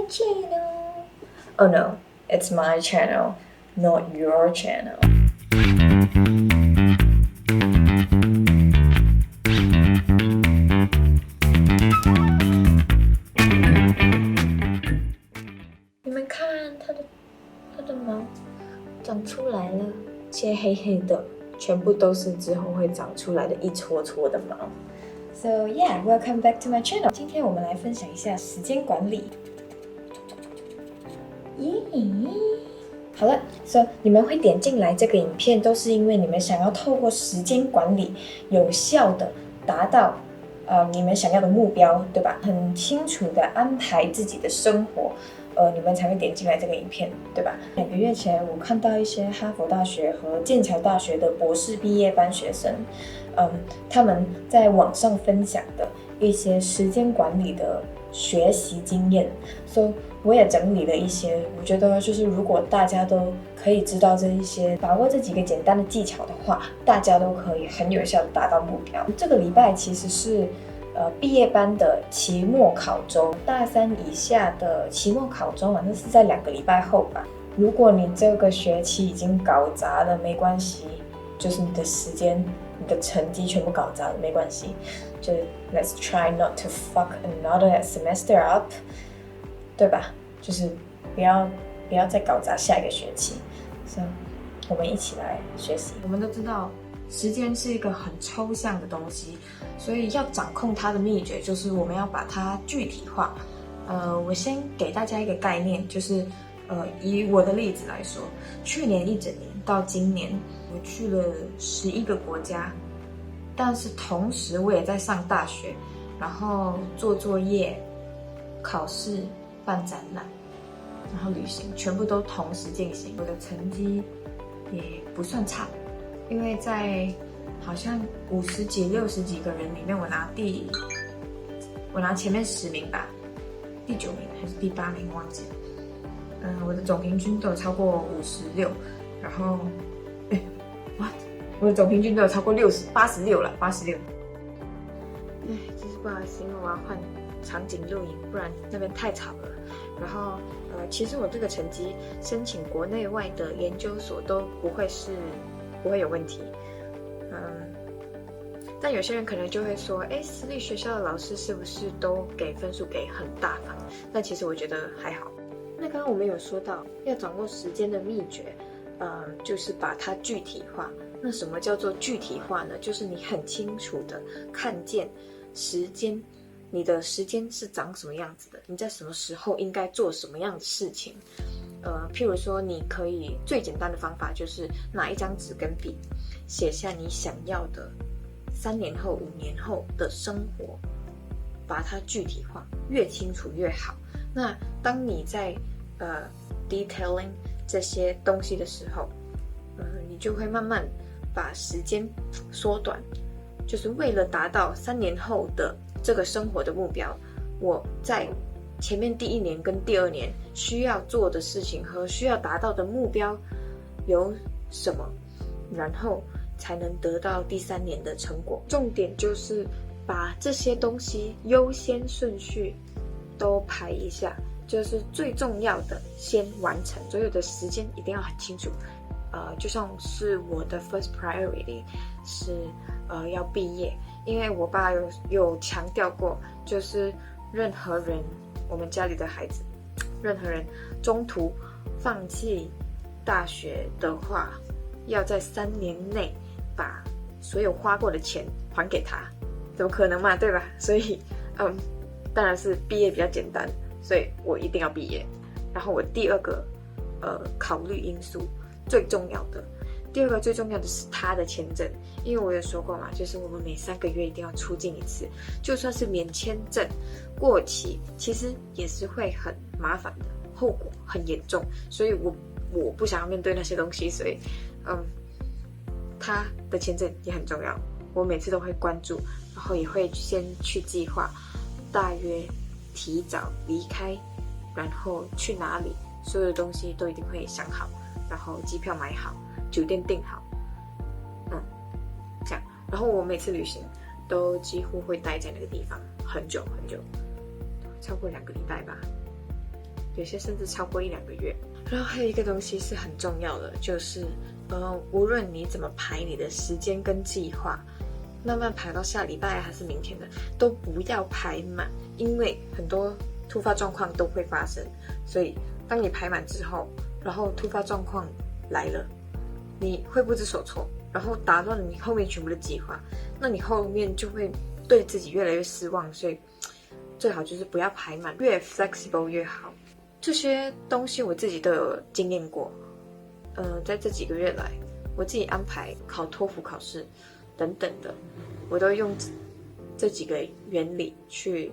channel. Oh no, it's my channel, not your channel. 你们看它的毛长出来了，切黑黑的，全部都是之后会长出来的一撮撮的毛。So yeah, welcome back to my channel. 今天我们来分享一下时间管理。好了 ，So 你们会点进来这个影片，都是因为你们想要透过时间管理，有效的达到你们想要的目标，对吧？很清楚的安排自己的生活。你们才会点进来这个影片，对吧？2个月前，我看到一些哈佛大学和剑桥大学的博士毕业班学生，他们在网上分享的一些时间管理的学习经验，所以我也整理了一些。我觉得就是如果大家都可以知道这一些，把握这几个简单的技巧的话，大家都可以很有效的达到目标。这个礼拜其实是毕业班的期末考周，大3以下的期末考周那是在2个礼拜后吧。如果你这个学期已经搞砸了，没关系，就是你的时间、你的成绩全部搞砸了，没关系。就 Let's try not to fuck another semester up， 对吧？就是不要再搞砸下一个学期。So， 我们一起来学习。我们都知道，时间是一个很抽象的东西，所以要掌控它的秘诀就是我们要把它具体化。我先给大家一个概念，就是以我的例子来说，去年一整年到今年，我去了11个国家，但是同时我也在上大学，然后做作业、考试、办展览，然后旅行，全部都同时进行。我的成绩也不算差。因为在好像50几、60几个人里面，我拿前面10名吧，第9名还是第8名忘记了。我的总平均都有超过56，然后我的总平均都有超过86了，86。其实不好意思，因为我要换场景录影，不然那边太吵了。然后其实我这个成绩申请国内外的研究所都不会有问题，但有些人可能就会说，私立学校的老师是不是都给分数给很大方？但其实我觉得还好。那刚刚我们有说到，要掌握时间的秘诀，就是把它具体化。那什么叫做具体化呢？就是你很清楚的看见时间，你的时间是长什么样子的，你在什么时候应该做什么样的事情。譬如说，你可以最简单的方法就是拿一张纸跟笔，写下你想要的3年后、5年后的生活，把它具体化，越清楚越好。那当你在detailing 这些东西的时候，你就会慢慢把时间缩短，就是为了达到3年后的这个生活的目标，我在前面第1年跟第2年需要做的事情和需要达到的目标有什么，然后才能得到第3年的成果。重点就是把这些东西优先顺序都排一下，就是最重要的先完成，所有的时间一定要很清楚。就像是我的 first priority 是要毕业，因为我爸有强调过，就是任何人，我们家里的孩子，任何人中途放弃大学的话，要在3年内把所有花过的钱还给他，怎么可能嘛，对吧？所以当然是毕业比较简单，所以我一定要毕业。然后我第2个考虑因素最重要的，第2个最重要的是他的签证，因为我有说过嘛，就是我们每3个月一定要出境1次，就算是免签证过期，其实也是会很麻烦的，后果很严重，所以我不想要面对那些东西，所以他的签证也很重要，我每次都会关注，然后也会先去计划，大约提早离开，然后去哪里，所有的东西都一定会想好，然后机票买好，酒店订好，这样。然后我每次旅行都几乎会待在那个地方很久很久，超过2个礼拜吧。有些甚至超过1-2个月。然后还有一个东西是很重要的，就是无论你怎么排你的时间跟计划，慢慢排到下礼拜还是明天的，都不要排满，因为很多突发状况都会发生。所以当你排满之后，然后突发状况来了，你会不知所措，然后打乱了你后面全部的计划，那你后面就会对自己越来越失望。所以最好就是不要排满，越 flexible 越好。这些东西我自己都有经验过。在这几个月来，我自己安排考托福考试等等的，我都用这几个原理去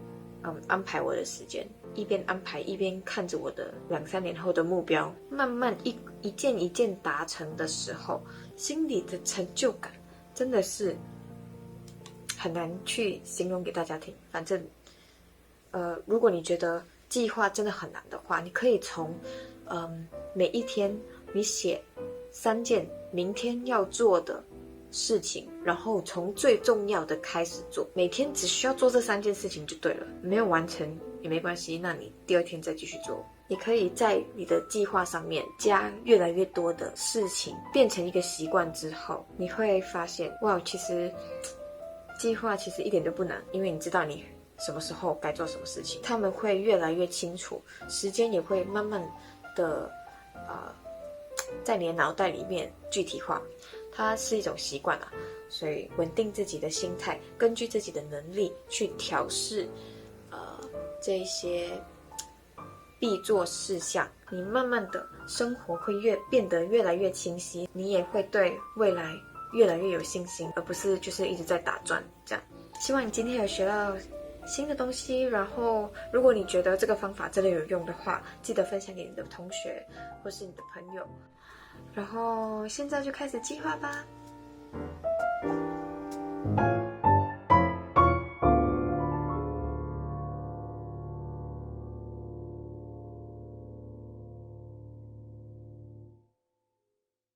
安排我的时间，一边安排一边看着我的2-3年后的目标，慢慢一件一件达成的时候，心里的成就感真的是很难去形容给大家听。反正如果你觉得计划真的很难的话，你可以从每一天你写3件明天要做的事情，然后从最重要的开始做，每天只需要做这3件事情就对了，没有完成也没关系，那你第2天再继续做。你可以在你的计划上面加越来越多的事情，变成一个习惯之后，你会发现哇，其实计划其实一点都不难，因为你知道你什么时候该做什么事情，他们会越来越清楚，时间也会慢慢的在你的脑袋里面具体化，它是一种习惯啊。所以稳定自己的心态，根据自己的能力去调试这一些必做事项，你慢慢的生活会变得越来越清晰，你也会对未来越来越有信心，而不是就是一直在打转这样。希望你今天有学到新的东西，然后如果你觉得这个方法真的有用的话，记得分享给你的同学或是你的朋友，然后现在就开始计划吧。